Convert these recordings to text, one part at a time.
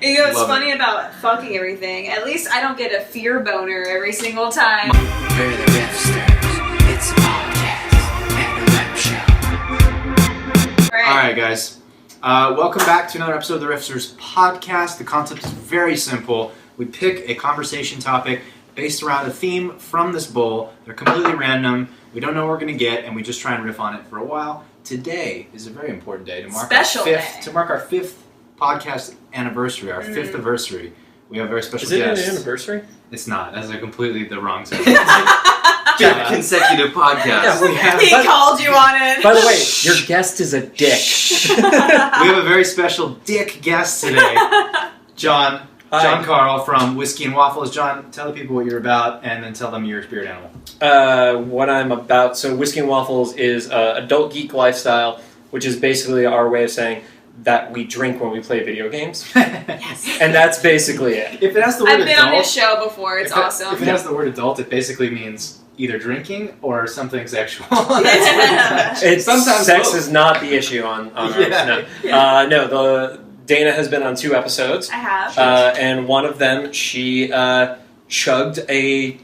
You know what's funny about fucking everything? At least I don't get a fear boner every single time. We're the Riffsters. It's a podcast and a web show. Alright, guys. Welcome back to another episode of the Riffsters podcast. The concept is very simple. We pick a conversation topic based around a theme from this bowl. They're completely random. We don't know what we're going to get, and we just try and riff on it for a while. Today is a very important day to mark our fifth podcast anniversary, our fifth anniversary. We have a very special guest. Is it an anniversary? It's not. That's completely the wrong sentence. Fifth consecutive podcast. Yeah, he called you on it. By the way, your guest is a dick. We have a very special dick guest today. John Carl from Whiskey and Waffles. John, tell the people what you're about, and then tell them your spirit animal. What I'm about. So Whiskey and Waffles is adult geek lifestyle, which is basically our way of saying that we drink when we play video games. Yes. And that's basically it. If it has the word I've adult, been on his show before. It's awesome. If it has the word adult, it basically means either drinking or something sexual. Sometimes sex is not the issue on ours. No. Dana has been on 2 episodes. I have. And one of them, she chugged a,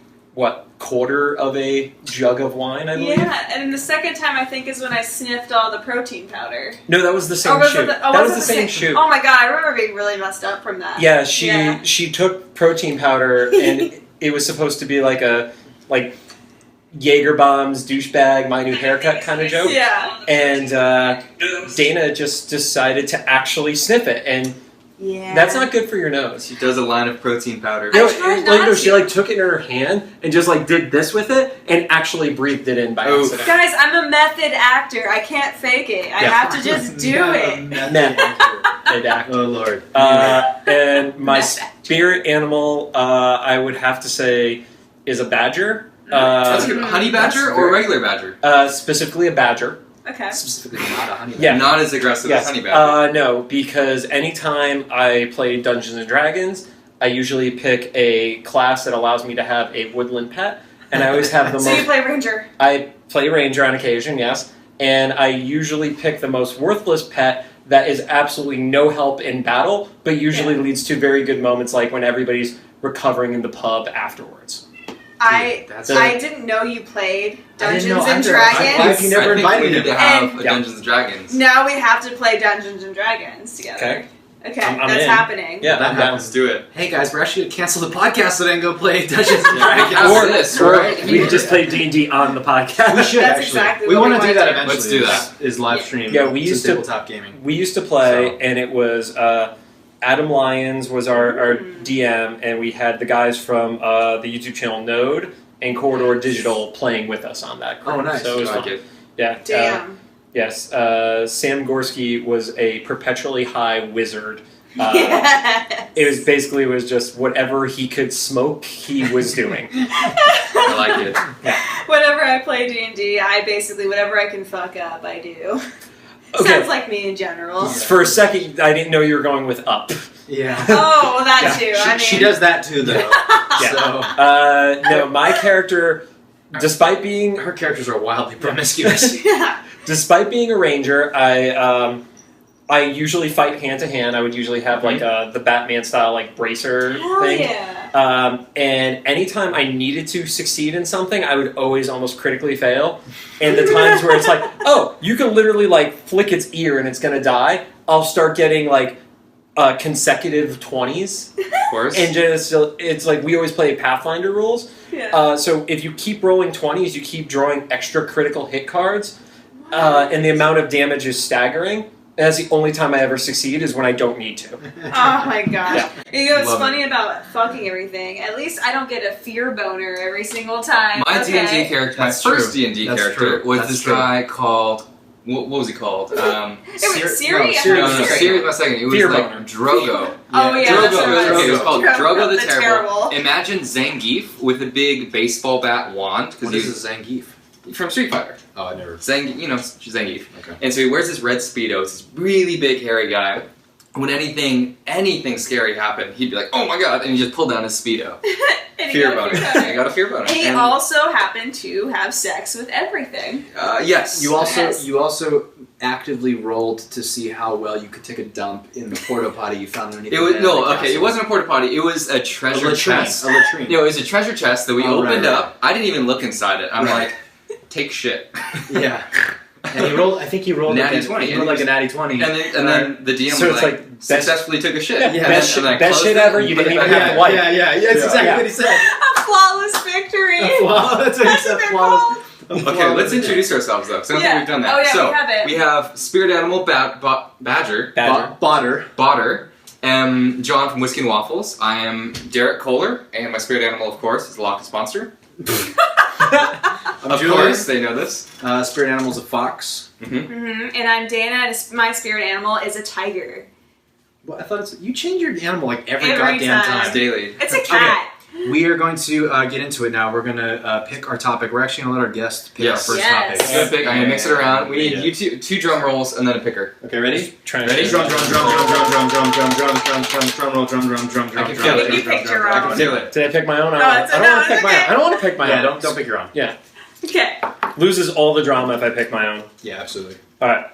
quarter of a jug of wine, I believe? Yeah, and the second time, I think, is when I sniffed all the protein powder. No, that was the same shoot. That was the same shoot. Oh my god, I remember being really messed up from that. Yeah, she took protein powder, and it was supposed to be like Jaeger bombs, douchebag, my new haircut kind of joke. Yeah. And Dana just decided to actually sniff it, and that's not good for your nose. She does a line of protein powder. She took it in her hand and just did this with it and actually breathed it in by accident. Guys, I'm a method actor. I can't fake it. I have to just do it. Method actor. Oh Lord. And my spirit animal, I would have to say, is a badger. That's good. Honey badger or regular badger? Specifically a badger. Okay. Specifically not a honey badger. Yeah. Not as aggressive as honey badger. No, because anytime I play Dungeons & Dragons, I usually pick a class that allows me to have a woodland pet, and I always have the most... So you play ranger? I play ranger on occasion, yes, and I usually pick the most worthless pet that is absolutely no help in battle, but usually leads to very good moments like when everybody's recovering in the pub afterwards. I didn't know you played Dungeons and Dragons. Why have you never invited me to have a Dungeons and Dragons? Now we have to play Dungeons and Dragons together. Okay, that's happening. Yeah, let's do it. Hey guys, we're actually going to cancel the podcast so then go play Dungeons and Dragons. Or we just play D&D on the podcast. We should That's actually. exactly we what want to do that eventually. Let's do that. Is live stream. Yeah, we used to tabletop gaming. We used to play, and it was Adam Lyons was our DM, and we had the guys from the YouTube channel Node and Corridor Digital playing with us on that crew. Oh, nice. So it was fun. Yeah. Damn. Yes. Sam Gorski was a perpetually high wizard. Yes. It was just whatever he could smoke, he was doing. I like it. Yeah. Whenever I play D&D, I basically, whatever I can fuck up, I do. Okay. Sounds like me in general. For a second, I didn't know you were going with up. Yeah. Oh, well, that too. She does that too, though. Yeah. No, my character, despite being... Her characters are wildly promiscuous. Yeah. Despite being a ranger, I usually fight hand to hand. I would usually have the Batman style bracer thing. Yeah. And anytime I needed to succeed in something, I would always almost critically fail. And the times where it's you can literally flick its ear and it's gonna die, I'll start getting consecutive 20s. Of course. And it's we always play Pathfinder rules. Yeah. So if you keep rolling 20s, you keep drawing extra critical hit cards. And the amount of damage is staggering. And that's the only time I ever succeed is when I don't need to. Oh my gosh. Yeah. You know what's funny about fucking everything? At least I don't get a fear boner every single time. My D&D character, my first D&D character was this guy called... What was he called? It was Siri? No, Siri was my second. It was Drogo. Oh yeah, Drogo. It was called Drogo the Terrible. Imagine Zangief with a big baseball bat wand. What is a Zangief? From Street Fighter. Oh, I never. Zangief. Okay. And so he wears this red Speedo. It's this really big, hairy guy. When anything scary happened, he'd be like, "Oh my god!" and he just pulled down his Speedo. Fear boner. I got a fear boner. And he also happened to have sex with everything. Yes. You also actively rolled to see how well you could take a dump in the porta potty you found underneath? It was the bed at the okay. castle? It wasn't a porta potty. It was a treasure chest. A latrine. No, it was a treasure chest that we Oh, opened right. up. I didn't even look inside it. I'm Right. like, take shit. Yeah. And he rolled. I think he rolled Natty like 20, He and rolled it like was- a natty 20. And then the DM So was it's like, like best- successfully took a shit. Yeah, best and then I best closed shit it ever. and You put didn't it even back have in. to wipe. Yeah. That's exactly Yeah. what he said. A flawless victory. That's what he That's said. what they're Flawless. called. Okay, let's introduce ourselves though. So I don't think we've done that. Oh yeah, so we have it. we have spirit animal Badger. Botter. Botter. John from Whiskey and Waffles. I am Derek Kohler, and my spirit animal, of course, is the Loch Sponsor. I'm Of Julian. course, they know this. Spirit animal's a fox. And I'm Dana, and my spirit animal is a tiger. Well, I thought you change your animal like every Every goddamn time. It's time. daily. It's a cat. We are going to get into it now. We're going to pick our topic. We're actually going to let our guest pick Yes. our first Yes. topic. Good pick. I'm gonna mix it around. We need Yeah. you two drum rolls and then a picker. Okay, ready? Trying Ready? to Drum roll, drum. I can feel it. You picked your I can own. feel it. Did I pick my own? No, I it's- don't no, want to it's pick my own. okay. I don't want to pick my Yeah, own. don't pick your own. Yeah. Okay. Loses all the drama if I pick my own. Yeah, absolutely. All right.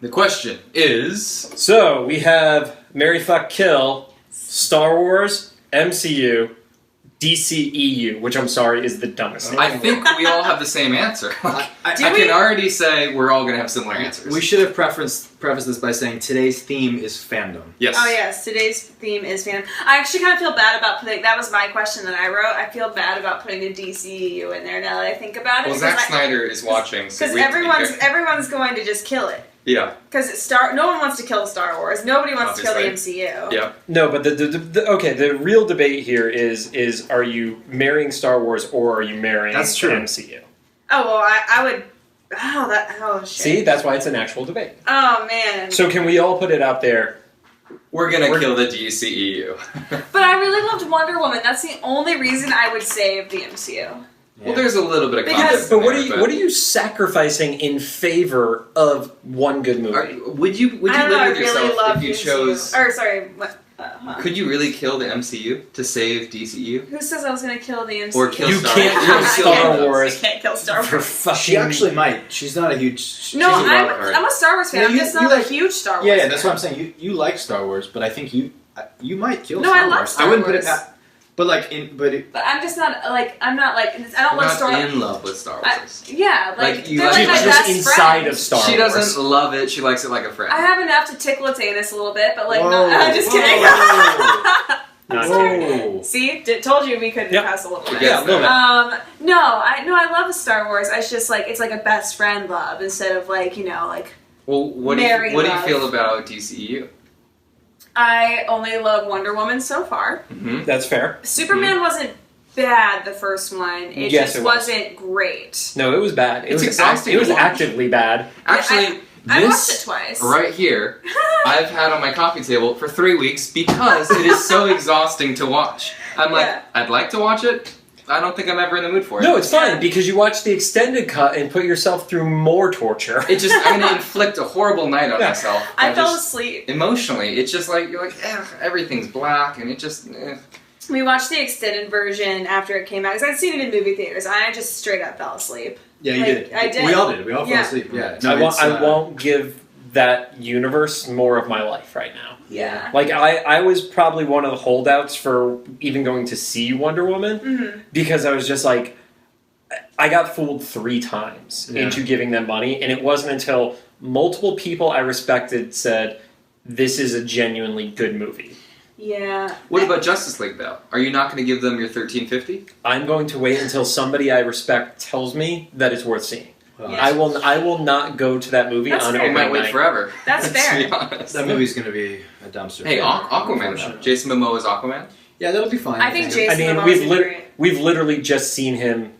The question is. So we have Marry Fuck Kill, Star Wars, MCU, DCEU, which I'm sorry is the dumbest name. I think we all have the same answer. I Do can we? already say we're all gonna have similar answers. We should have prefaced this by saying today's theme is fandom. Yes. Oh yes, today's theme is fandom. I actually kind of feel bad about putting. That was my question that I wrote. I feel bad about putting the DCEU in there now that I think about it. Well, Zack Snyder is watching, so Because we have to be careful. everyone's going to just kill it. Yeah. Because no one wants to kill Star Wars. Nobody wants to kill the MCU. Yeah. No, but the real debate here is are you marrying Star Wars or are you marrying That's true. the MCU? Oh well, I would. Oh shit. See, that's why it's an actual debate. Oh man. So can we all put it out there? We're gonna kill the DCEU. But I really loved Wonder Woman. That's the only reason I would save the MCU. Well, there's a little bit of Because- conflict But in what there, are you sacrificing in favor of one good movie? Would you I don't know. I live with really yourself love if you the chose? MCU. Or sorry. What? Huh. Could you really kill the MCU to save DCEU? Who says I was going to kill the MCU? Or kill You Star can't Wars? kill You Star can't. Wars. I can't kill Star For Wars. fucking. She actually might. She's not a huge. No, She's a wild card. I'm a Star Wars fan. No, I'm you- just you not like- a huge Star Wars Yeah, fan. that's what I'm saying. You like Star Wars, but I think you might kill No, Star I love Wars. Star I wouldn't put Wars. it past. But like But I'm just not like I don't I'm love not Star in love with Star Wars. Yeah, Like, you they're like like my it just best inside friend. of Star She Wars. doesn't love it. She likes it like a friend. I have enough to tickle its anus a little bit, but like, Whoa, no, I'm just kidding. Not Whoa. See, told you we couldn't Yep. pass a little bit. Yeah, a little bit. I love Star Wars. It's just like it's like a best friend love instead of like Well, what do Mary you love. feel about DCEU? I only love Wonder Woman so far. Mm-hmm. That's fair. Superman wasn't bad the first one. It Yes, just it was. wasn't great. No, it was bad. It It's was exhausting It was to watch. actively bad. Actually, I watched it this twice. right here, I've had on my coffee table for 3 weeks because it is so exhausting to watch. I'm like, Yeah. I'd like to watch it. I don't think I'm ever in the mood for it. No, it's fine Yeah. because you watch the extended cut and put yourself through more torture. It just, I'm gonna inflict a horrible night on Yeah. myself. I fell just, asleep. emotionally. It's just like, you're like, everything's black, and it just, We watched the extended version after it came out because I'd seen it in movie theaters. And I just straight up fell asleep. Yeah, you Like, did. I did. We all did. We all fell Yeah. asleep. Yeah. I won't give that universe more of my life right now. Yeah. Like I was probably one of the holdouts for even going to see Wonder Woman Mm-hmm. because I was just like, I got fooled 3 times Yeah. into giving them money, and it wasn't until multiple people I respected said, "This is a genuinely good movie." Yeah. What about Justice League, though? Are you not going to give them your $13.50? I'm going to wait until somebody I respect tells me that it's worth seeing. Yeah. I will not go to that movie That's on fair. We opening might wait night. forever. That's To fair. be honest. That movie's gonna be a dumpster. Hey, fire, Aquaman. unfortunately. Jason Momoa's Aquaman. Yeah, that'll be fine. I think Jason I mean, Momoa's great. we've literally just seen him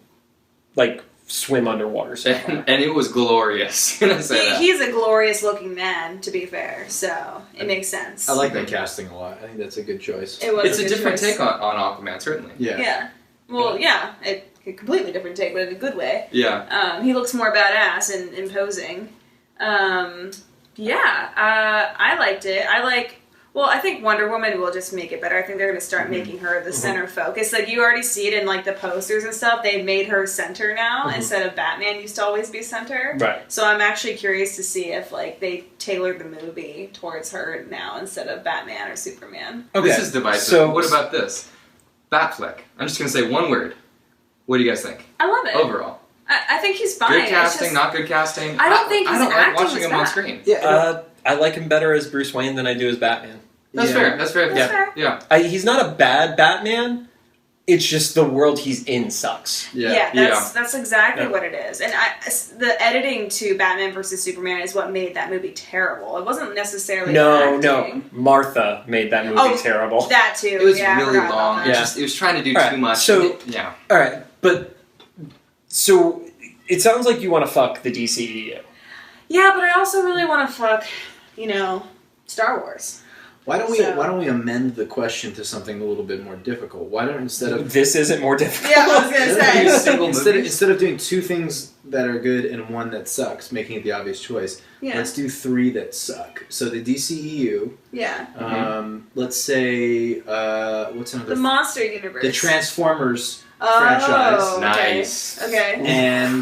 like swim underwater. So And it was glorious. Can I say that? He's a glorious looking man, to be fair, so it makes sense. I like that casting a lot. I think that's a good choice. It was It's a good different choice. take on Aquaman, certainly. Yeah. Yeah. Well, yeah, a completely different take, but in a good way. Yeah. He looks more badass and imposing. I liked it. Well, I think Wonder Woman will just make it better. I think they're going to start making her the center focus. Like, you already see it in, like, the posters and stuff. They've made her center now instead of Batman used to always be center. Right. So I'm actually curious to see if, like, they tailored the movie towards her now instead of Batman or Superman. Okay. This is divisive. So what about this? Batfleck. I'm just going to say one word. What do you guys think? I love it. Overall. I think he's fine. Good It's casting, just- not good casting. I don't think I his don't like acting watching is him on bad. screen. Yeah. I like him better as Bruce Wayne than I do as Batman. That's fair. That's fair. That's fair. Yeah. He's not a bad Batman. It's just the world he's in sucks. Yeah, that's exactly what it is. And the editing to Batman versus Superman is what made that movie terrible. It wasn't necessarily No, acting. Martha made that movie terrible. That too. It was I really forgot about long. that. It was trying to do All right, too much. so- yeah. All right, but so it sounds like you want to fuck the DCEU. Yeah, but I also really want to fuck, Star Wars. Why don't we So- Why don't we amend the question to something a little bit more difficult? Why don't instead of This isn't more difficult. Yeah, I was gonna say. Single movies? instead of doing two things that are good and one that sucks, making it the obvious choice, Yeah. let's do three that suck. So the DCEU. Yeah. Let's say what's another? The Monster Universe. The Transformers Oh, franchise. okay. Nice. Okay. And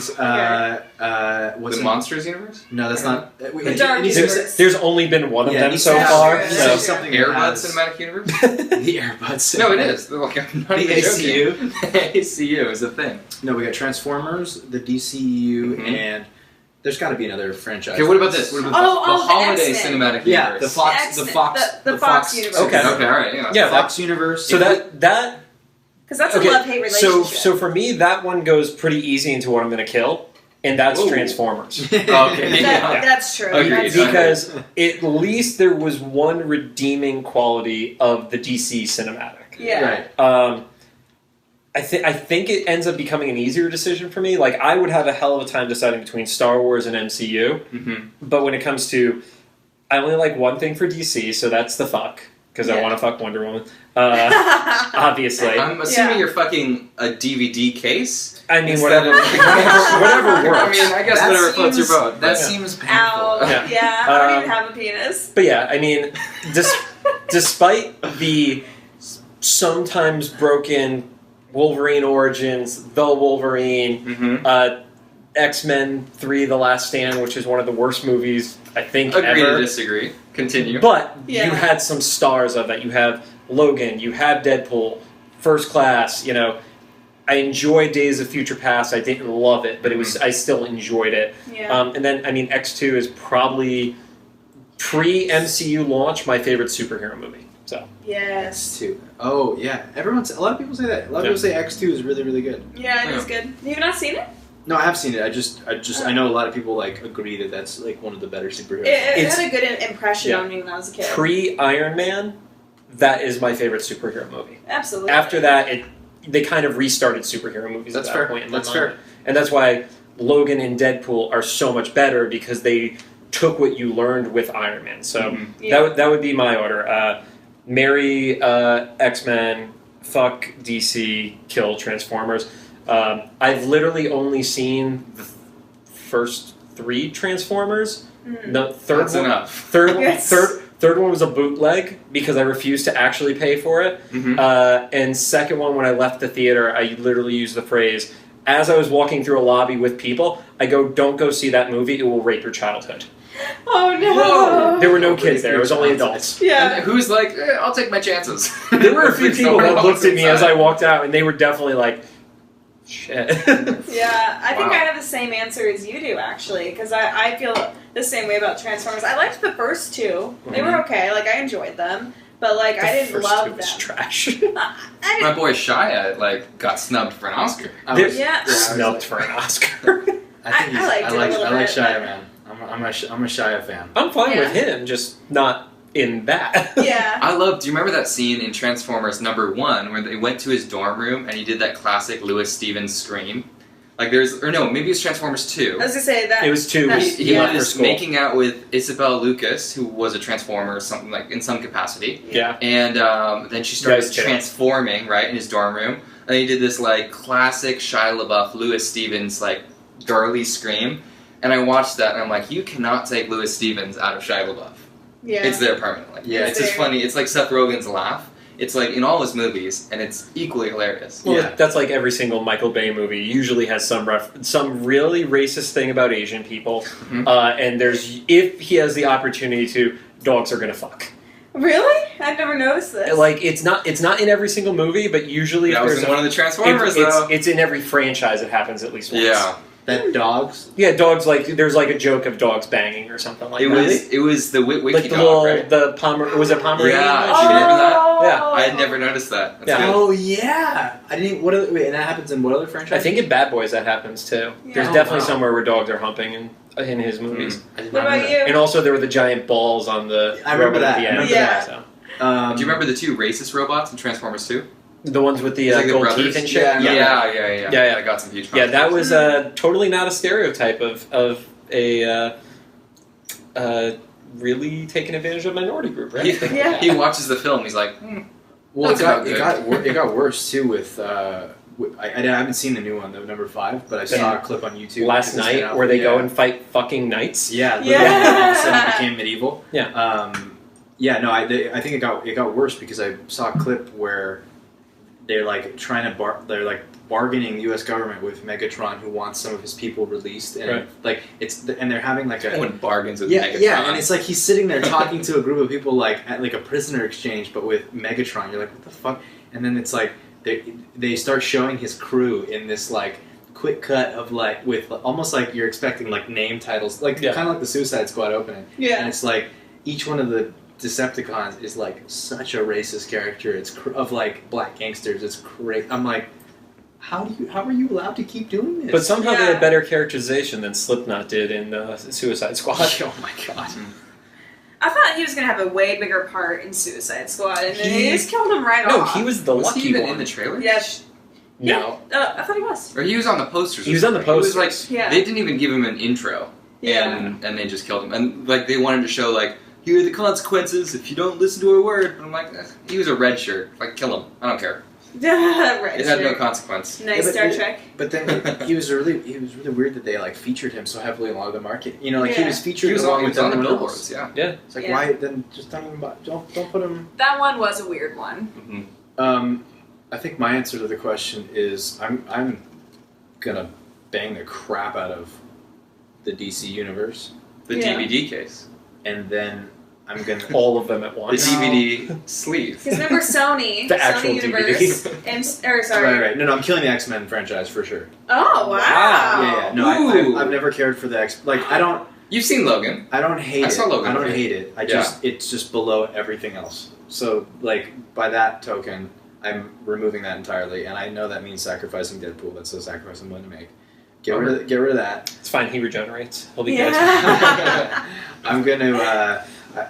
what's The it? Monsters universe? No, that's not. The Dark There's, there's only been one of Yeah, them these so guys- far. Yeah, So. something Airbud has- Cinematic Universe? The Airbuds. No, it is. Like, I'm not The even ACU. joking. The ACU is a thing. No, we got Transformers, the DCU, Mhm. and there's got to be another franchise. Okay, what about this? What about the the Holiday X-Men. Cinematic Yeah, Universe? the Fox, X-Men. the Fox, The Fox universe. Okay. Okay, alright, yeah. Yeah, Fox universe. So that Because that's okay. a love-hate relationship. So for me, that one goes pretty easy into what I'm going to kill, and that's Whoa. Transformers. Okay. That's true. Agreed. That's Because at least there was one redeeming quality of the DC cinematic. yeah. Right. I think it ends up becoming an easier decision for me. Like, I would have a hell of a time deciding between Star Wars and MCU, Mm-hmm. but when it comes to, I only like one thing for DC, so that's the fuck, because I Yeah. want to fuck Wonder Woman. Obviously. I'm assuming Yeah. you're fucking a DVD case. I mean, instead whatever, of- whatever works. I mean, I guess That whatever floats your seems- boat. That but- seems painful. Ow. Yeah. Yeah. I don't even have a penis. But yeah, I mean, despite the sometimes broken Wolverine origins, the Wolverine, Mhm. X-Men 3: The Last Stand, which is one of the worst movies I think Agree ever. to disagree. Continue. But Yeah. you had some stars of that. You have Logan, you have Deadpool, First Class, I enjoyed Days of Future Past. I didn't love it, but I still enjoyed it. Yeah. And then, I mean, X2 is probably pre-MCU launch my favorite superhero movie. So Yes. X2. Oh yeah, a lot of people say that. A lot of Yeah. people say X2 is really, really good. Yeah, it is good. You've not seen it? No, I have seen it. I know a lot of people like agree that that's like one of the better superheroes. It It's- had a good impression yeah. on me when I was a kid. pre-Iron Man, that is my favorite superhero movie. Absolutely. After that, they kind of restarted superhero movies That's at that fair. point in my That's mind. fair. And that's why Logan and Deadpool are so much better because they took what you learned with Iron Man. So Mhm. Yeah. that would be my order. Marry X-Men, fuck DC, kill Transformers. I've literally only seen the first 3 Transformers. Mm. The third That's one, enough. Yes. third one was a bootleg because I refused to actually pay for it. Mhm. And second one, when I left the theater, I literally used the phrase, as I was walking through a lobby with people, I go, don't go see that movie, it will rape your childhood. Oh no. Whoa. There were no kids there, it was only adults. Yeah. And who's like, I'll take my chances. There were a few people that Someone looked at me as I inside. walked out, and they were definitely like, shit. Yeah, I think Wow. I have the same answer as you do, actually, because I feel the same way about Transformers. I liked the first 2. They were okay, like, I enjoyed them, but, like, I didn't The first love two was them. trash. I My boy Shia got snubbed for an Oscar. I was- Yeah. I was Snubbed like- for an Oscar. I think I liked it a little I like bit, Shia, but- man. I'm a Shia fan. I'm fine Yeah. with him, just not in that. yeah. Do you remember that scene in Transformers #1 where they went to his dorm room and he did that classic Lewis Stevens scream? Maybe it was Transformers 2. I was gonna say that. It was 2. That- He left for was school. making out with Isabel Lucas, who was a Transformer or something like in some capacity. Yeah. And then she Yeah, started it's kidding. transforming, right, in his dorm room. And he did this, like, classic Shia LaBeouf, Lewis Stevens, like, girly scream. And I watched that, and I'm like, you cannot take Lewis Stevens out of Shia LaBeouf. Yeah. It's there permanently. Yeah, it's just there. funny. It's like Seth Rogen's laugh. It's like in all his movies, and it's equally hilarious. Well, Yeah. that's like every single Michael Bay movie. Usually has some really racist thing about Asian people, and there's if he has the opportunity to, dogs are gonna fuck. Really? I've never noticed this. Like it's not in every single movie, but usually That if was there's in one of the Transformers, though. it's in every franchise. It happens at least once. Yeah, That dogs. Yeah, dogs like there's like a joke of dogs banging or something like it that. was the wiki Like the dog, right? was it Pomeranian? Yeah, that do you remember that? Yeah. I had never noticed that. That's Yeah. good. Oh yeah. I didn't. What? Wait, and that happens in what other franchise? I think in Bad Boys that happens too. Yeah. There's Oh, definitely wow. somewhere where dogs are humping in his movies. I did What not know about that. you? And also there were the giant balls on the I remember robot at that. the I end. remember that. So. Do you remember the two racist robots in Transformers 2? The ones with the It's like the gold brothers? teeth and shit? Yeah. Yeah. I got some huge Yeah, that problems. was totally not a stereotype of a really taking advantage of minority group, right? Yeah. He watches the film. He's like, Well, That's about good. it got worse too with. I haven't seen the new one, the number 5, but I saw a clip on YouTube Last because it's been night out- where they yeah. go and fight fucking knights. Yeah, Yeah. all of a sudden became medieval. Yeah. Yeah, no, I think it got worse because I saw a clip where they're like trying to they're like bargaining the U.S. government with Megatron, who wants some of his people released, and Right. like and they're having like no a one bargains with yeah, Megatron. yeah, and it's like he's sitting there talking to a group of people like at like a prisoner exchange, but with Megatron. You're like, what the fuck? And then it's like they start showing his crew in this like quick cut of like with almost like you're expecting like name titles, like Yeah. kind of like the Suicide Squad opening. Yeah. And it's like each one of the Decepticons is like such a racist character. It's of like black gangsters. It's great. I'm like, how are you allowed to keep doing this? But somehow they Yeah. had better characterization than Slipknot did in Suicide Squad. oh my god. I thought he was gonna have a way bigger part in Suicide Squad, and then He- they just killed him right No, off. he was the was lucky he even one. in the trailer? Yeah. No. I thought he was. Or he was on the posters. He or was on the something. He was, posters. like, Yeah. They didn't even give him an intro. Yeah. And they just killed him. And like they wanted to show like, here are the consequences if you don't listen to our word. And I'm like, he was a red shirt. Like, kill him. I don't care. Right. It had no consequence. Nice Yeah, but Star it- Trek. But then he was really weird that they like featured him so heavily in a lot of the market. You know, like he Yeah. was featured He was along on with the everyone billboards, else. yeah. It's like Yeah. why then just don't even don't put him. That one was a weird one. I think my answer to the question is I'm gonna bang the crap out of the DC universe, The Yeah. DVD case. and then I'm gonna All of them at The once. DVD sleeve. Because remember Sony, The Sony actual Universe, and sorry. right. No, I'm killing the X-Men franchise for sure. Oh wow. Yeah. No, Ooh. I've never cared for the X. Like I don't You've seen Logan. hate I it. saw Logan I don't too. hate it. It's just below everything else. So like by that token, I'm removing that entirely, and I know that means sacrificing Deadpool. That's the sacrifice I'm willing to make. Get rid of that. It's fine, he regenerates. He'll be good. Yeah. I'm gonna.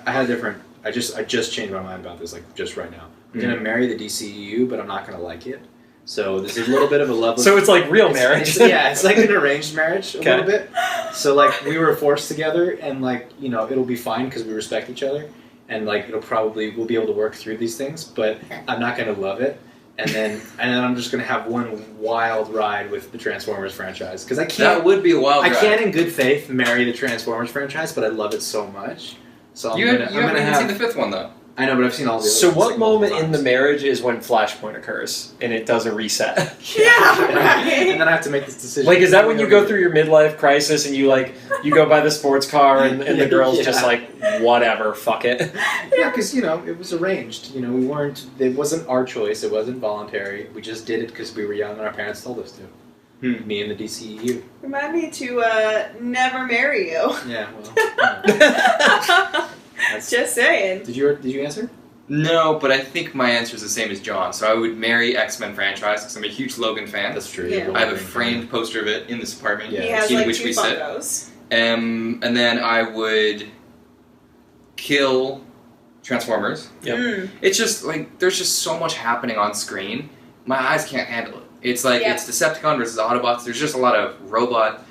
I had a different. I just changed my mind about this like just right now. I'm gonna marry the DCEU, but I'm not gonna like it. So there's a little bit of a level. So it's like real marriage. It's like an arranged marriage a Okay. little bit. So like we were forced together, and like it'll be fine because we respect each other, and like we'll be able to work through these things. But I'm not gonna love it, and then I'm just gonna have one wild ride with the Transformers franchise because I That can't. would be a wild I ride. can't in good faith marry the Transformers franchise, but I love it so much. So You I'm haven't gonna even have. seen the fifth one though. I know, but I've seen all the other So ones, what like, multiple moment in the times. marriage is when Flashpoint occurs and it does a reset? Yeah, And right. then I have to make this decision. Like, is that when you go through your midlife crisis and you go buy the sports car and the girl's Yeah. just like, whatever, fuck it? Yeah, because it was arranged. We weren't. It wasn't our choice. It wasn't voluntary. We just did it because we were young and our parents told us to. Me and the DCEU. Remind me to never marry you. Yeah. Well. Just saying. Did you answer? No, but I think my answer is the same as John. So I would marry X-Men franchise because I'm a huge Logan fan. That's true. Yeah. I have a framed poster of it in this apartment. Yeah. He has in like which 2 we sit. Funkos. And then I would kill Transformers. Yep. Mm. It's just like there's just so much happening on screen. My eyes can't handle it. It's like Yeah. it's Decepticon versus Autobots. There's just a lot of robot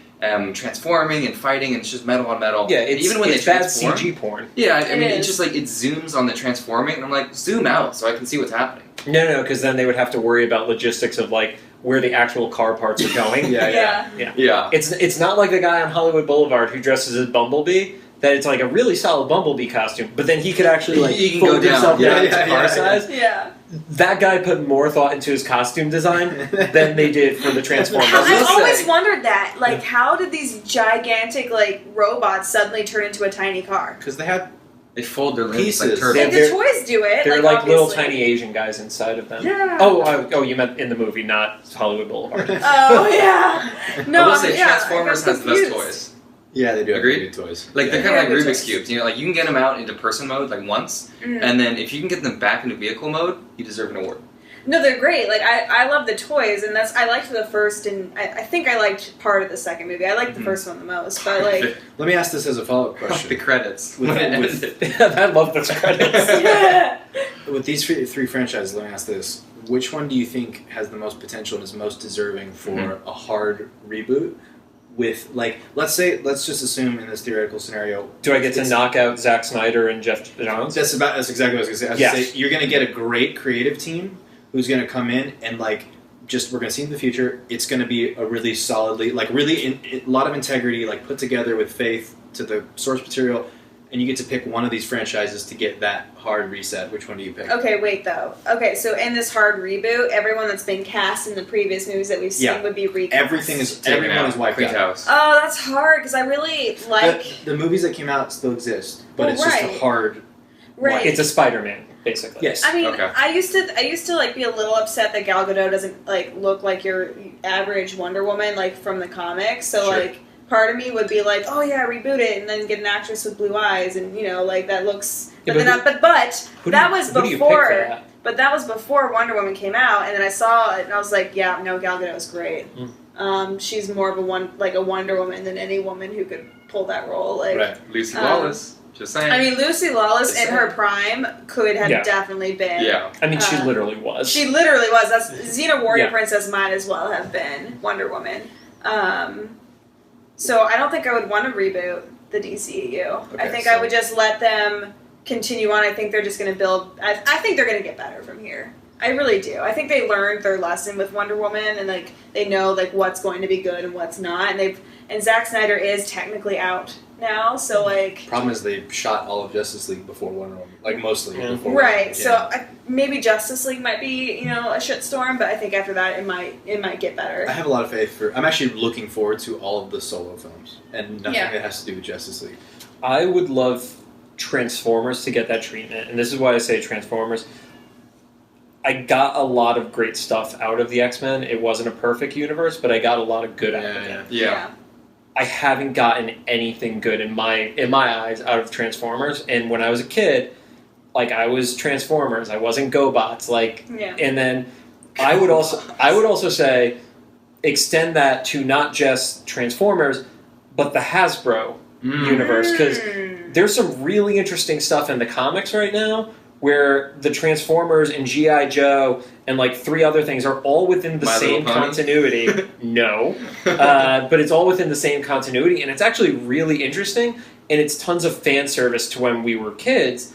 transforming and fighting, and it's just metal on metal. Yeah, And it's, even when it's they bad transform, CG porn. Yeah, I It mean, is. it's just like it zooms on the transforming, and I'm like, zoom out so I can see what's happening. No, because then they would have to worry about logistics of like where the actual car parts are going. Yeah. Yeah. It's not like the guy on Hollywood Boulevard who dresses as Bumblebee that it's like a really solid Bumblebee costume, but then he could actually like He can fold go down. himself down Yeah, to car yeah. size. Yeah. That guy put more thought into his costume design than they did for the Transformers. I was I've gonna always say- wondered that. Like, how did these gigantic, like, robots suddenly turn into a tiny car? Because they had They fold their limbs Pieces. like turtles. Like, They're- the toys do it. They're like like little obviously. tiny Asian guys inside of them. Yeah. Oh, you meant in the movie, not Hollywood Boulevard. Oh, yeah. No, I will say yeah, Transformers I got has the best confused. toys. Yeah, they do have Agreed? good toys. Like they're Yeah. kind of like Very good Rubik's toys. cubes. You know, like you can get them out into person mode like once, Mm. and then if you can get them back into vehicle mode, you deserve an award. No, they're great. Like, I love the toys, and I liked the first, and I think I liked part of the second movie. I liked the first one the most, but, like... Let me ask this as a follow-up the question. credits. With- When it with- ended. I love those credits. yeah. With these three franchises, let me ask this: which one do you think has the most potential and is most deserving for Mhm. a hard reboot? With like, let's just assume in this theoretical scenario, Do I get to it's- knock out Zack Snyder and Jeff Johns? That's exactly what I was gonna say. I was Yes. gonna say you're gonna get a great creative team who's gonna come in and like just we're gonna see in the future. It's gonna be a really solidly like really a lot of integrity like put together with faith to the source material, and you get to pick one of these franchises to get that hard reset. Which one do you pick? Okay, wait, though. Okay, so in this hard reboot, everyone that's been cast in the previous movies that we've seen Yeah. would be recast. Everyone is wiped Clean out. house. Oh, that's hard, because I really like... The movies that came out still exist, but Well, it's just a right. hard. Right. It's a Spider-Man, basically. Yes. I mean, Okay. I used to like be a little upset that Gal Gadot doesn't like look like your average Wonder Woman like from the comics. So Sure. like part of me would be like, oh yeah, reboot it and then get an actress with blue eyes and like that looks. Yeah, But but then but Who that do you- was who do you pick for before. that? But that was before Wonder Woman came out, and then I saw it and I was like, yeah, no, Gal Gadot is great. She's more of a Wonder Woman than any woman who could pull that role. Like, Right. Lucy Lawless. Just saying. I mean, Lucy Lawless Just in her prime could have Yeah. definitely been. yeah. I mean, she Uh, literally was. She literally was. That's Xena Warrior Yeah. Princess might as well have been Wonder Woman. So I don't think I would want to reboot the DCEU. I Okay, think so- I would just let them continue on. I think they're just going to build. I think they're going to get better from here. I really do. I think they learned their lesson with Wonder Woman, and like they know like what's going to be good and what's not. And Zack Snyder is technically out now, so like. Problem is they shot all of Justice League before Wonder Woman, like mostly Yeah. before. Wonder Right, Woman. so Yeah. maybe Justice League might be, a shitstorm, but I think after that it might get better. I have a lot of faith for. I'm actually looking forward to all of the solo films and nothing Yeah. that has to do with Justice League. I would love Transformers to get that treatment, and this is why I say Transformers. I got a lot of great stuff out of the X-Men. It wasn't a perfect universe, but I got a lot of good out of it. Yeah. I haven't gotten anything good in my eyes out of Transformers. And when I was a kid, like I was Transformers, I wasn't GoBots. Like, Yeah. and then I would also say extend that to not just Transformers, but the Hasbro universe, because there's some really interesting stuff in the comics right now where the Transformers and G.I. Joe and like 3 other things are all within the My same Little Pony? continuity. No. But it's all within the same continuity, and it's actually really interesting, and it's tons of fan service to when we were kids.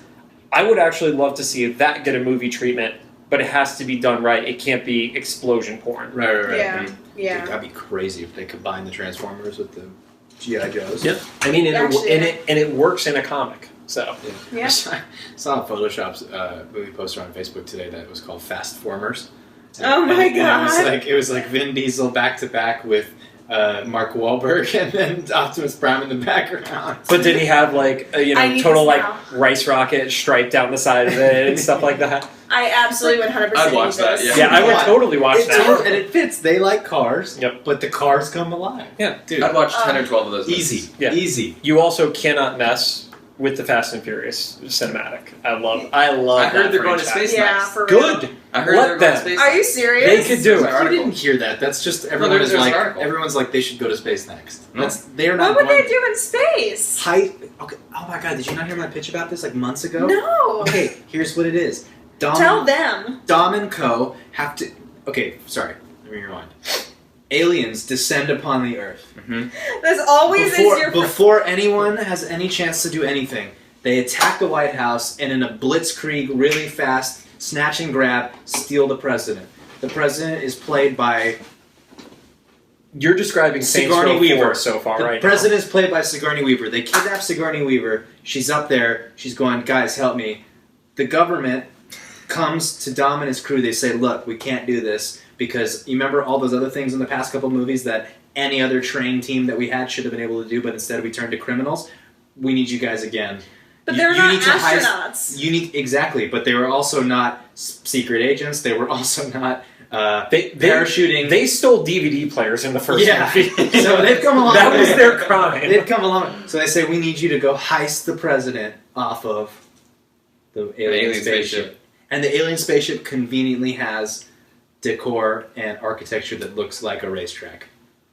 I would actually love to see that get a movie treatment, but it has to be done right. It can't be explosion porn. Right. Yeah. Dude, Yeah. that'd be crazy if they combined the Transformers with the GI Joes. Yep. I mean, Actually, and it works in a comic. So Yeah. I saw a Photoshop's movie poster on Facebook today that was called Fast Formers. Oh my God. It was like Vin Diesel back to back with Mark Wahlberg and then Optimus Prime in the background. But did he have like a, I need total this like now. rice rocket striped down the side of it and stuff like that? I absolutely 100% I'd watch need that, this. yeah. Yeah, I would totally watch that. And it fits. They like cars. Yep. But the cars come alive. Yeah. Dude. I'd watch 10 or 12 of those. Easy. movies. Yeah. Easy. You also cannot mess with the Fast and Furious cinematic. I love I heard that they're going to franchise. space Yeah, next. for real. Good. I heard Let they're going them. to space Are you next. serious? They could do You it. Article. didn't hear that. That's just everyone there's is like an article. everyone's like they should go to space next. No. They're not. What would going- they do in space? Okay. Oh my God! Did you not hear my pitch about this like months ago? No. Okay. Here's what it is. Tell them. Dom and Co. have to. Okay. Sorry. Let me rewind. Aliens descend upon the Earth. There's always is your. Before anyone has any chance to do anything, they attack the White House and in a blitzkrieg, really fast, snatch and grab, steal the president. The president is played by You're describing Saints Sigourney Row Weaver 4 so far, The right? president is played by Sigourney Weaver. They kidnap Sigourney Weaver. She's up there. She's going, guys, help me. The government comes to Dom and his crew. They say, look, we can't do this because you remember all those other things in the past couple movies that any other trained team that we had should have been able to do, but instead we turned to criminals. We need you guys again. But they're not astronauts. Exactly, but they were also not secret agents. They were also not parachuting. They stole DVD players in the first movie. So they've come along. That was their crime. They've come along. So they say, we need you to go heist the president off of the alien spaceship. And the alien spaceship conveniently has decor and architecture that looks like a racetrack.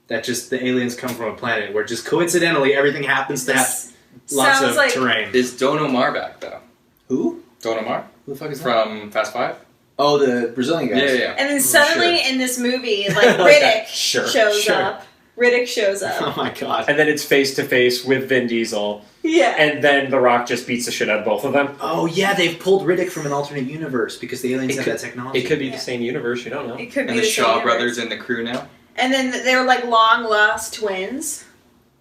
That just, the aliens come from a planet where just coincidentally everything happens to have lots of terrain. Is Don Omar back, though? Who? Don Omar? Who the fuck is From Fast Five? Oh, the Brazilian guys. Yeah. And then suddenly in this movie, like, Riddick shows up. Riddick shows up. Oh my god. And then it's face to face with Vin Diesel. Yeah. And then The Rock just beats the shit out of both of them. Oh yeah, they've pulled Riddick from an alternate universe because the aliens have that technology. It could be the same universe, you don't know. It could be And the same Shaw universe. brothers in the crew now? And then they're like long lost twins.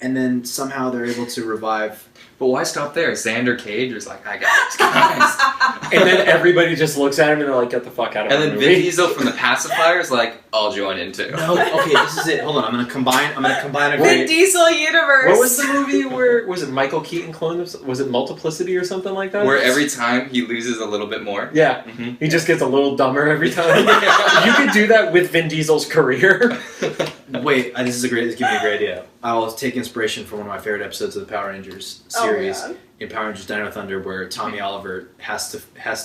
And then somehow they're able to revive. But why stop there? Xander Cage was like, I got this, guys. And then everybody just looks at him and they're like, get the fuck out of And the then movie. Vin Diesel from the pacifier is like, I'll join in too. No, okay, this is it. Hold on, I'm gonna combine a Vin great. Diesel universe. What was the movie where, was it Michael Keaton cloned himself? Was it Multiplicity or something like that? Where every time he loses a little bit more. Yeah, Mhm. he just gets a little dumber every time. You could do that with Vin Diesel's career. Wait, this is giving me a great idea. I will take inspiration from one of my favorite episodes of the Power Rangers series in Power Rangers Dino of Thunder, where Tommy Oliver has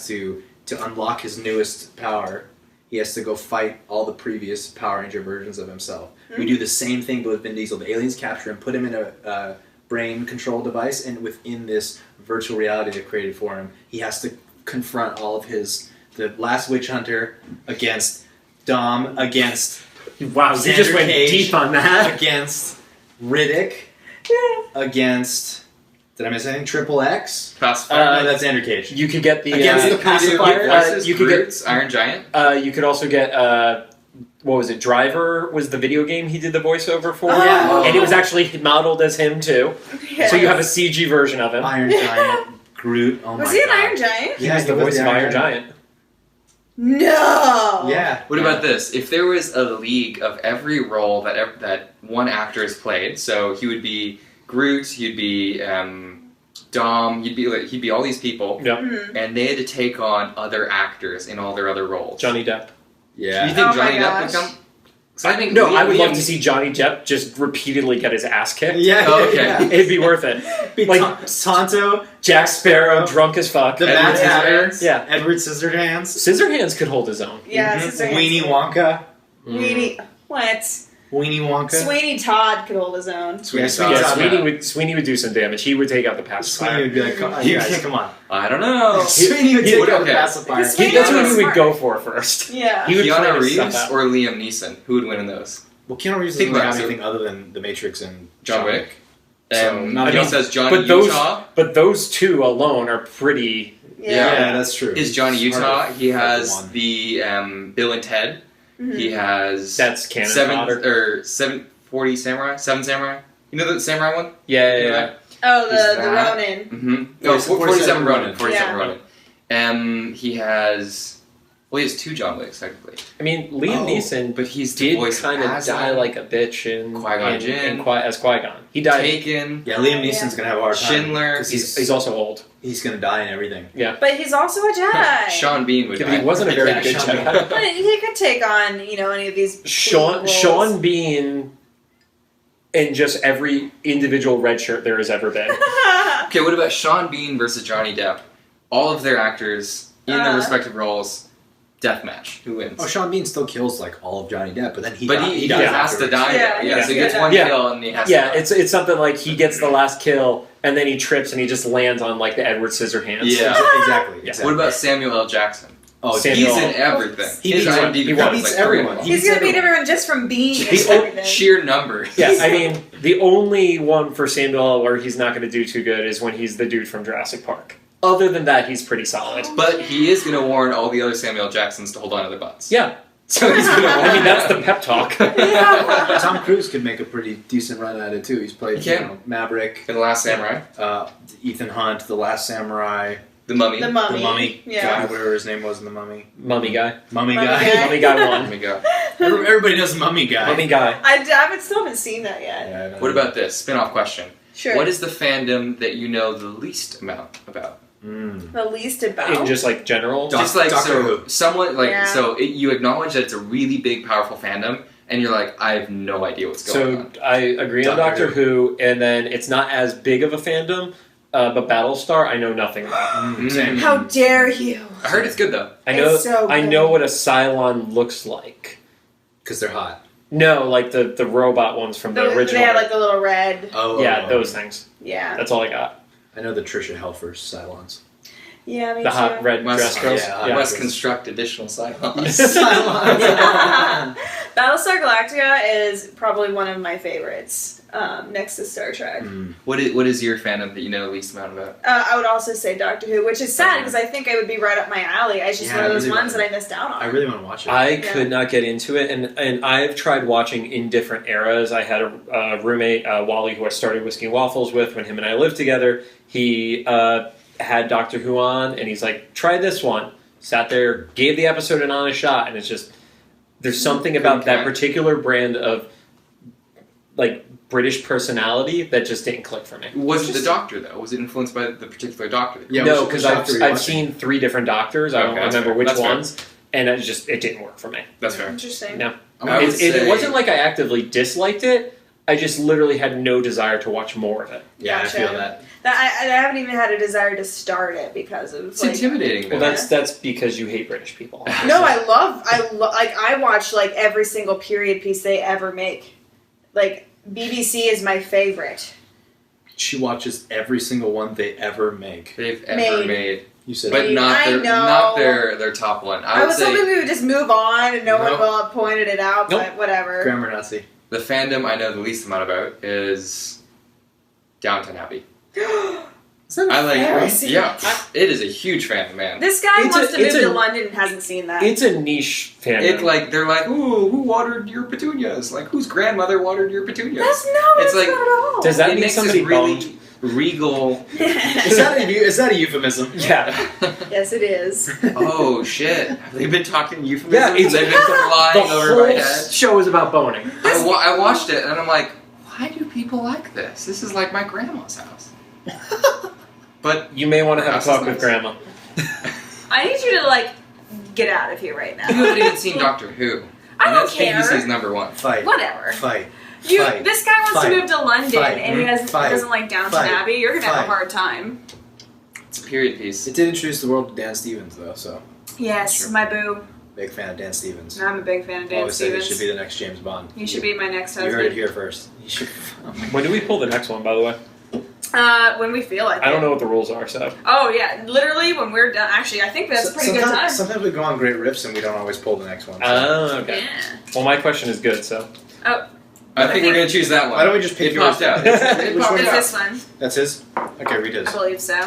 to unlock his newest power. He has to go fight all the previous Power Ranger versions of himself. Mm-hmm. We do the same thing, but with Vin Diesel. The aliens capture him, put him in a brain control device, and within this virtual reality they created for him, he has to confront all of the last witch hunter against Dom, against Wow, you Xander just went Cage, deep on that. against Riddick, against, did I miss anything? Triple X? Pacifier. No, that's Xander Cage. You could get the Against the pacifier. you could get Iron Giant. You could also get what was it? Driver was the video game he did the voiceover for, and it was actually modeled as him too. Yes. So you have a CG version of him. Iron Giant, Groot. Oh Was my he an god. Iron Giant? He was the voice of Iron Giant. No. Yeah. What about this? If there was a league of every role that one actor has played, so he would be Groot, he'd be Dom, he'd be all these people, Yeah. Mhm. and they had to take on other actors in all their other roles. Johnny Depp. Yeah. You think Oh my Johnny Depp would gosh. come? So I think No, I would Liam- love to see Johnny Depp just repeatedly get his ass kicked. Yeah. Oh, okay. Yeah. It'd be worth it. Be Like- Tonto, Jack Sparrow, drunk as fuck. the Edward Mad Hatter, Scissorhands. Yeah. Edward Scissorhands, Scissorhands could hold his own. Yeah, Mhm. it's a Weenie Wonka, Weenie. What? Weenie Wonka. Sweeney Todd could hold his own. Sweeney Todd. Todd. Yeah, Sweeney would do some damage. He would take out the Sweeney pacifier. would be like, come on, you guys, come on. I don't know. Sweeney would he take would- out the okay. pacifier. Because That's what he would Smart. go for first. Yeah. He would plan Keanu his stuff Reeves out. or Liam Neeson? Who would win in those? Well, Keanu Reeves Think doesn't about have it. anything other than The Matrix and John Wick. So, not he enough. says Johnny But those- Utah. But those two alone are pretty. Yeah, that's true. Is Johnny It's Utah? hard to He pick has one. the Bill and Ted. Mhm. He has That's canon. seven fodder. 740 Samurai. 7 Samurai. You know the Samurai one? Yeah. Oh, Is the that- Ronin. Mm-hmm. Yeah, No, it's 47 Ronin. 47 47 Yeah. Ronin. He has. Well, he has 2 John Wicks technically, I mean, Liam Oh, Neeson but he's the did voice kind of Aslan, die like a bitch in Qui-Gon Jinn. as Qui-Gon. He died. Taken, Yeah, Liam Neeson's gonna have a hard time. Schindler. 'cause He's also old. he's gonna die and everything. But he's also a Jedi. Sean Bean would Yeah, but die. he wasn't a very Yeah, good Sean Jedi. But he could take on, any of these. Sean Bean in just every individual red shirt there has ever been. Okay, what about Sean Bean versus Johnny Depp? All of their actors in their respective roles, deathmatch. Who wins? Oh, Sean Bean still kills like all of Johnny Depp, but then he but dies. he dies has to afterwards. die. Yeah, Yeah, so he gets yeah. one Yeah. kill and he has to Yeah, die. it's something like he gets the last kill and then he trips and he just lands on like the Edward Scissorhands. Yeah. Exactly. Yeah. exactly. What about Samuel L. Jackson? Oh, Samuel- He's in everything. He His beats- IMDb he card beats is like everyone. 3. He's gonna beat everyone just from being in He's everything. sheer numbers. Yeah, I mean, the only one for Samuel L. where he's not going to do too good is when he's the dude from Jurassic Park. Other than that, he's pretty solid. But he is going to warn all the other Samuel Jacksons to hold on to their butts. Yeah, So he's gonna win. I mean, that's the pep talk. Yeah. Tom Cruise could make a pretty decent run at it too. He's played He can. Maverick, In The Last Samurai, Ethan Hunt, The Last Samurai, The Mummy. The Mummy. The Mummy, Yeah. guy, whatever his name was in The Mummy. Mummy guy. Mummy Mummy guy. guy. Mummy guy Oh won. my god. Everybody knows Mummy guy. Mummy guy. I still haven't seen that yet. Yeah, I don't What know. about this spin-off question? Sure. What is the fandom that you know the least amount about? the least about? In just like general. Just like Doctor so, Who. someone like Yeah. so you acknowledge that it's a really big, powerful fandom, and you're like, I have no idea what's going So on. I agree on Doctor Doctor Who, and then it's not as big of a fandom, but Battlestar I know nothing about. Same. How dare you? I heard it's good though. I know It's so I good. know what a Cylon looks like. Because they're hot. No, like the robot ones from the original. They had like the little red. Oh, yeah, those things. Yeah. That's all I got. I know the Trisha Helfers Cylons. Yeah, me The too. hot red Must- dress girls. yeah, Yeah. Must construct additional Cylons. Cylons. Battlestar Galactica is probably one of my favorites, next to Star Trek. What is your fandom that you know the least amount about? I would also say Doctor Who, which is sad Okay. because I think I would be right up my alley. It's just Yeah, one of I those really ones want- that I missed out on. I really want to watch it. I Yeah. could not get into it, and I've tried watching in different eras. I had a roommate, Wally, who I started Whiskey and Waffles with when him and I lived together. He had Doctor Who on, and he's like, try this one. Sat there, gave the episode an honest shot, and it's just, there's something about that particular brand of, like, British personality that just didn't click for me. Was it the Doctor though? Was it influenced by the particular Doctor? Yeah, No, which because Doctor are you I've watching? seen 3 different Doctors. I don't Okay, that's remember fair. which That's fair. ones, and it didn't work for me. That's fair. Interesting. No. I would It say- wasn't like I actively disliked it. I just literally had no desire to watch more of it. Yeah, Gotcha. I feel that. I haven't even had a desire to start it because of It's like. intimidating. Well, though. that's because you hate British people. No, I watch like every single period piece they ever make. Like BBC is my favorite. She watches every single one they ever make. they've ever made. You said But Made. not I their know. not their top one. I I would was say hoping we would just move on and no one Nope. will have pointed it out, Nope. but whatever. grammar Nazi. the fandom I know the least amount about is Downton Abbey. I like Heresy. yeah. It is a huge fandom, man. This guy It's wants a- to move it's to a- London and hasn't seen that. It's a niche fandom. It's like they're like, ooh, who watered your petunias? Like whose grandmother watered your petunias? That's It's like- not at all. Does that it mean makes somebody this really boned? regal. Is that a euphemism? Yeah. Yes, it is. Oh shit! Have they been talking euphemisms? Yeah, it's- They've been The flying over my whole head. show is about boning. I watched it and I'm like, why do people like this? This is like my grandma's house. But You may want to have a That's talk nice. with Grandma. I need you to like get out of here right now. you haven't even seen Doctor Who. I And don't that's care. ABC's number one. Fight. Whatever. Fight. You, Fight. this guy wants Fight. to move to London Fight. and he Fight. doesn't like Downton Fight. Abbey. You're gonna have a Fight. hard time. It's a period piece. It did introduce the world to Dan Stevens, though, so Yes, Sure. my boo. big fan of Dan Stevens. I'm a big fan of Dan Always said he Stevens. should be the next James Bond. He should be my next You heard it husband. here first. He should. When do we pull the next one, by the way? When we feel like I don't it. know what the rules are, so. Oh yeah, literally when we're done. Actually, I think that's a pretty good time. Sometimes we go on great riffs and we don't always pull the next one. So. Oh, okay. Yeah. Well, my question is good, so. I think we're gonna choose that one. Why don't we just pick It yours? popped out. It Which popped one? Is out. this one? That's his? Okay, read his. I believe so.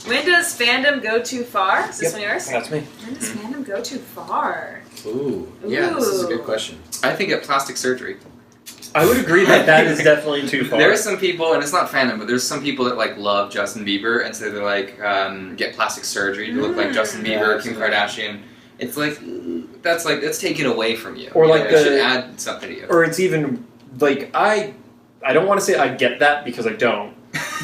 When does fandom go too far? Is this Yep. one yours? That's me. When does fandom go too far? Ooh. Yeah, this is a good Ooh. question. I think at plastic surgery. I would agree that is definitely too far. There are some people, and it's not fandom, but there's some people that like love Justin Bieber, and so they're like get plastic surgery to look like Justin Yeah, Bieber, Kim absolutely. Kardashian. It's like that's taken away from you. Or You like know, it the- should add something to you. Or it's even, like, I don't want to say I get that because I don't,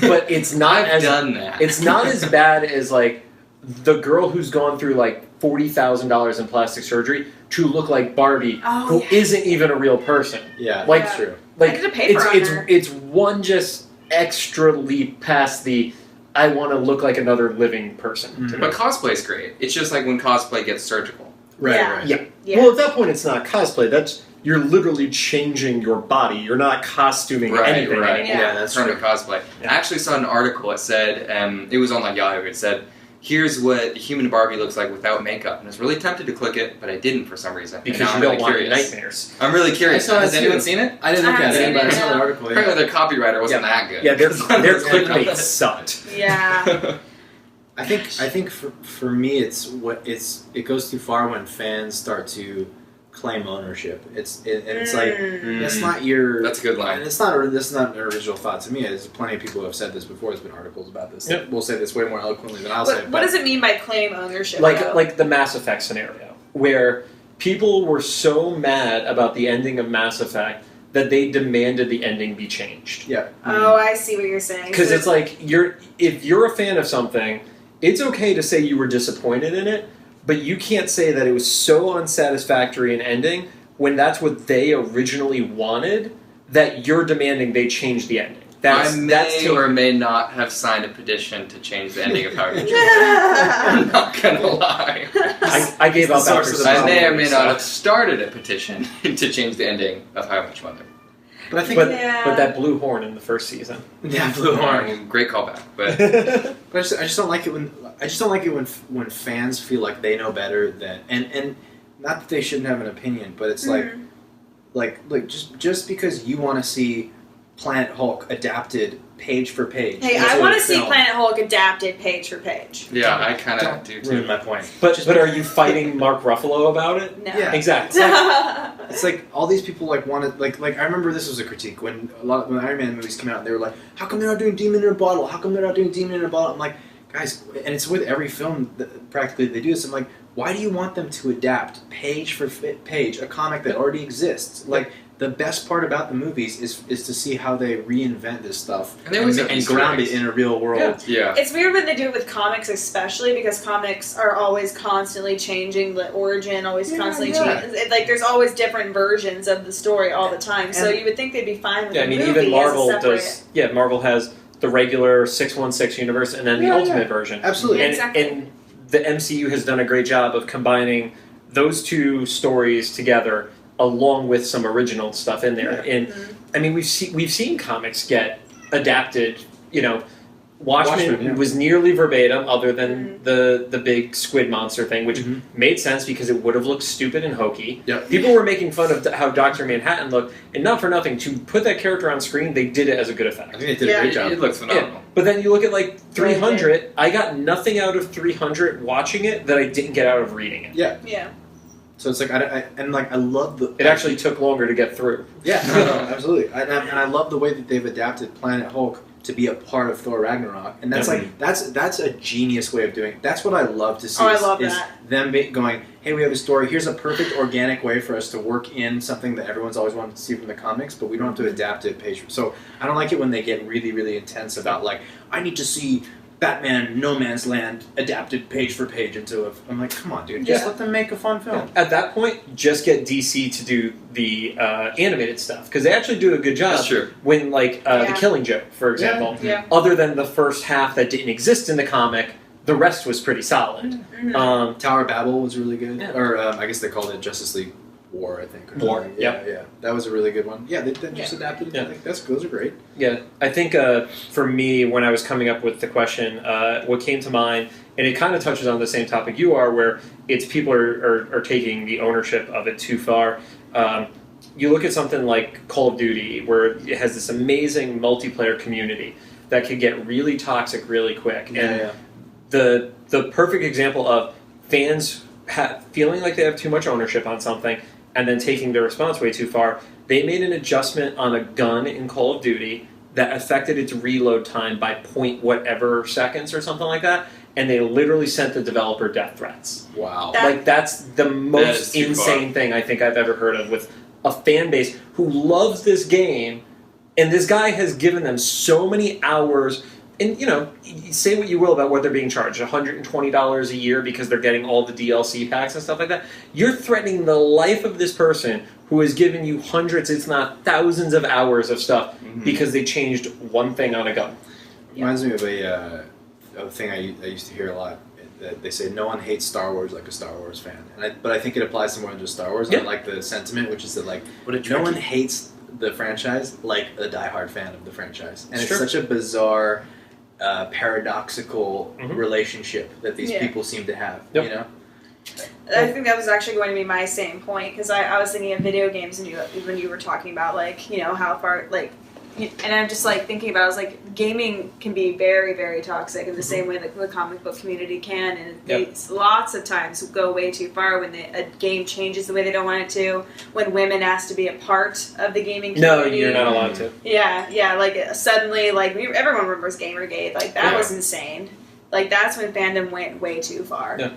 but it's not I've as done that. it's not as bad as like the girl who's gone through like $40,000 in plastic surgery to look like Barbie, Oh, who yeah. not even a real person. Yeah, Like- that's true. Like I did a paper on it's her. it's one just extra leap past the I want to look like another living person. to me. But cosplay's great. It's just like when cosplay gets surgical. Right, Yeah. right. Yeah. Yeah. Well, at that point, it's not cosplay. That's you're literally changing your body. You're not costuming anything right. anymore. Yeah. that's From true. a cosplay. Yeah. I actually saw an article. It said it was on like Yahoo. It said, "Here's what human Barbie looks like without makeup." And I was really tempted to click it, but I didn't for some reason. And Because now you I'm don't really want curious. nightmares. I'm really curious. I saw Has that anyone too. seen it? I didn't look I at haven't it, seen but I it, saw the no. article. Apparently Yeah. their copywriter wasn't that good. Yeah, their It's one of those clickbait articles. sucked. Yeah. I think for me it goes too far when fans start to claim ownership. It's like that's not your. That's a good line. And this is not an original thought to me. There's plenty of people who have said this before. There's been articles about this. Yep. We'll say this way more eloquently than I'll say it. What does it mean by claim ownership? Like the Mass Effect scenario, where people were so mad about the ending of Mass Effect that they demanded the ending be changed. Yeah. Oh, I see what you're saying. Because So it's like if you're a fan of something, it's okay to say you were disappointed in it, but you can't say that it was so unsatisfactory an ending when that's what they originally wanted that you're demanding they change the ending. I may or may not have signed a petition to change the ending of How I Met Your Mother. I'm not gonna lie. I gave up after I may or may not have started a petition to change the ending of How I Met Your Mother. But I think. But that blue horn in the first season. Yeah, blue horn. Great callback, but But I just don't like it when fans feel like they know better than and not that they shouldn't have an opinion, but it's like just because you want to see Planet Hulk adapted page for page. Hey, I want to see Planet Hulk adapted page for page. yeah, I kind of do Ruin too. my point. But are you fighting Mark Ruffalo about it? No. Yeah. Exactly. It's like all these people like wanted like I remember this was a critique when when Iron Man movies came out and they were like, how come they're not doing Demon in a Bottle? How come they're not doing Demon in a Bottle? I'm like, guys, and it's with every film that practically they do this. I'm like, why do you want them to adapt page for page a comic that already exists? Like the best part about the movies is to see how they reinvent this stuff And they always have and Easter ground eggs. it in a real world. Yeah. It's weird when they do it with comics, especially because comics are always constantly changing. The origin always constantly changes. Like there's always different versions of the story all the time. So And- you would think they'd be fine with Yeah, I the mean, movie even Marvel as a separate. does. Yeah, Marvel has the regular 616 universe and then the Ultimate version. Absolutely. And, Exactly. and the MCU has done a great job of combining those two stories together along with some original stuff in there. Yeah. And I mean, we've seen comics get adapted. You know, Watchmen was nearly verbatim, other than the big squid monster thing, which made sense because it would have looked stupid and hokey. Yep. People were making fun of how Dr. Manhattan looked, and not for nothing, to put that character on screen, they did it as a good effect. I think they did a great job. It looks phenomenal. But then you look at like 300, I got nothing out of 300 watching it that I didn't get out of reading it. Yeah. Yeah. So it's like I love the. It actually took longer to get through. Yeah, no, absolutely. And I love the way that they've adapted Planet Hulk to be a part of Thor Ragnarok, and that's like that's a genius way of doing it. That's what I love to see. Oh, I is, love is that. them going, hey, we have a story. Here's a perfect organic way for us to work in something that everyone's always wanted to see from the comics, but we don't have to adapt it page. So I don't like it when they get really, really intense about like, I need to see Batman No Man's Land adapted page for page into a. I'm like, come on, dude, just let them make a fun film. At that point, just get DC to do the animated stuff because they actually do a good job. That's true. When like The Killing Joke, for example, Yeah. other than the first half that didn't exist in the comic, the rest was pretty solid. Tower of Babel was really good, Yeah. or I guess they called it Justice League War, I think. Or War, something. yep. Yeah, that was a really good one. Yeah, they just adapted it. Yeah. I think those are great. Yeah, I think for me, when I was coming up with the question, what came to mind, and it kind of touches on the same topic you are, where it's people are taking the ownership of it too far. You look at something like Call of Duty, where it has this amazing multiplayer community that could get really toxic really quick. And the perfect example of fans feeling like they have too much ownership on something and then taking their response way too far, they made an adjustment on a gun in Call of Duty that affected its reload time by point whatever seconds or something like that, and they literally sent the developer death threats. Wow. Like, that's the most too insane thing I think I've ever heard of, with a fan base who loves this game, and this guy has given them so many hours. And, you know, say what you will about what they're being charged, $120 a year because they're getting all the DLC packs and stuff like that. You're threatening the life of this person who has given you hundreds, if not thousands of hours of stuff because they changed one thing on a gun. Reminds me of a thing I used to hear a lot. That they say no one hates Star Wars like a Star Wars fan, but I think it applies to more than just Star Wars. Yeah. I like the sentiment, which is that like What a no one hates the franchise like a diehard fan of the franchise, and It's it's true. such a bizarre, paradoxical Mhm. relationship that these people seem to have. Yep. You know. I think that was actually going to be my same point because I was thinking of video games and when you were talking about like, you know, how far like and I'm just like thinking about it, I was like, gaming can be very, very toxic in the same way that the comic book community can, and they lots of times go way too far when a game changes the way they don't want it to, when women ask to be a part of the gaming community. No, you're not allowed to. Yeah, like suddenly, like everyone remembers Gamergate, like that was insane. Like that's when fandom went way too far. Yeah.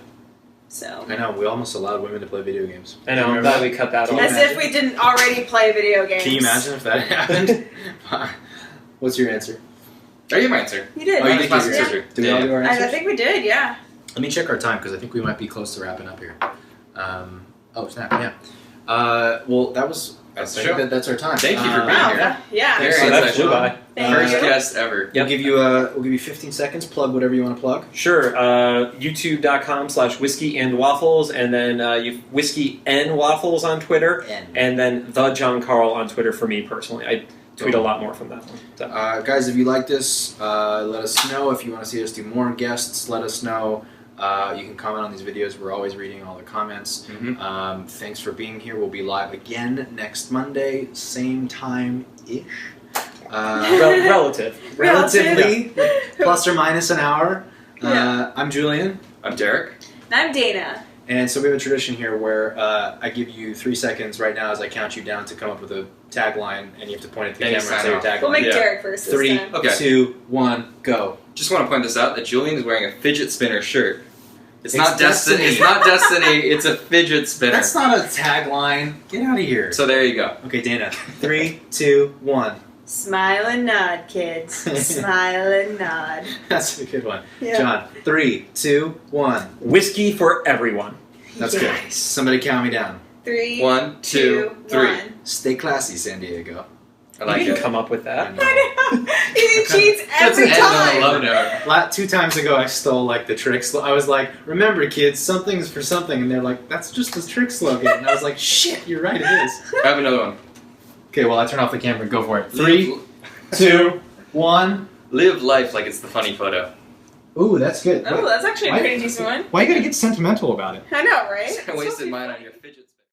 So. I know, we almost allowed women to play video games. I know, I'm glad we cut that off. As if we didn't already play video games. Can you imagine if that happened? What's your answer? I gave my answer. You did. Oh, you did Plastic give yours. scissors. Did we all do our answers? I think we did, yeah. Let me check our time because I think we might be close to wrapping up here. Oh snap! Yeah. Well, that was. That's I the think show. that's our time. Thank you for being Wow. here. Yeah. Very So that insightful. flew by. Thank First you. guest ever. We'll give you 15 seconds. Plug whatever you want to plug. Sure. YouTube.com/Whiskey and Waffles, and then Whiskey and Waffles on Twitter, and then the John Carl on Twitter for me personally. I tweet a lot more from that one. So. Guys, if you like this, let us know. If you want to see us do more guests, let us know. You can comment on these videos. We're always reading all the comments. Mm-hmm. Thanks for being here. We'll be live again next Monday, same time-ish. Relatively, plus or minus an hour. I'm Julian. I'm Derek. And I'm Dana. And so we have a tradition here where I give you 3 seconds right now as I count you down to come up with a tagline, and you have to point at the And you camera and sign say your off. tagline. We'll make Yeah. Derek first this 3, time. Okay. 2, 1, go. Just want to point this out that Julian is wearing a fidget spinner shirt. It's It's not Destiny. Destiny. It's not Destiny. It's a fidget spinner. That's not a tagline. Get out of here. So there you go. Okay, Dana. 3, 2, 1. Smile and nod, kids. Smile and nod. That's a good one. Yeah. John. 3, 2, 1. Whiskey for everyone. That's good. Somebody count me down. 3, 1, 2, 3. 1. Stay classy, San Diego. I like You can it. come up with that. He cheats Let's every end on a time. low note. 2 times ago, I stole like the trick. I was like, "Remember, kids, something's for something," and they're like, "That's just the trick slogan." And I was like, "Shit, you're right, it is." I have another one. Okay, well, I turn off the camera. Go for it. 3, 2, 1. Live life like it's the funny photo. Ooh, that's good. Oh, that's actually a Why- pretty decent one. Why you gotta get sentimental about it? I know, right? I wasted mine on your fidget spinner.